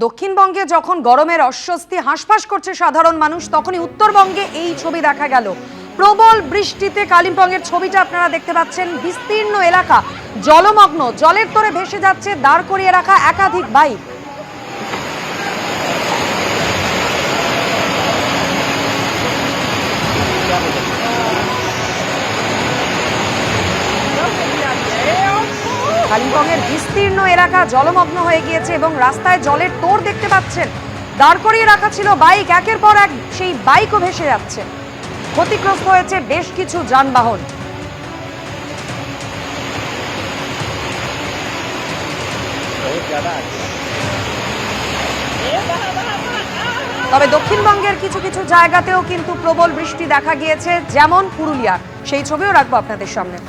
দক্ষিণবঙ্গে যখন গরমের অস্বস্তি হাঁসফাঁস করছে সাধারণ মানুষ, তখনই উত্তরবঙ্গে এই ছবি দেখা গেল। প্রবল বৃষ্টিতে কালিম্পংয়ের ছবিটা আপনারা দেখতে পাচ্ছেন। বিস্তীর্ণ এলাকা জলমগ্ন, জলের তোরে ভেসে যাচ্ছে দাঁড় করিয়ে রাখা একাধিক বাইক। কালিম্পংয়ের বিস্তীর্ণ এলাকা জলমগ্ন হয়ে গিয়েছে এবং রাস্তায় জলের তোড় দেখতে পাচ্ছেন। দাঁড় করিয়ে রাখা ছিল বাইক, একের পর এক সেই বাইকও ভেসে যাচ্ছে। ক্ষতিগ্রস্ত হয়েছে বেশ কিছু যানবাহন। তবে দক্ষিণবঙ্গের কিছু কিছু জায়গাতেও কিন্তু প্রবল বৃষ্টি দেখা গিয়েছে, যেমন পুরুলিয়া। সেই ছবিও রাখবো আপনাদের সামনে।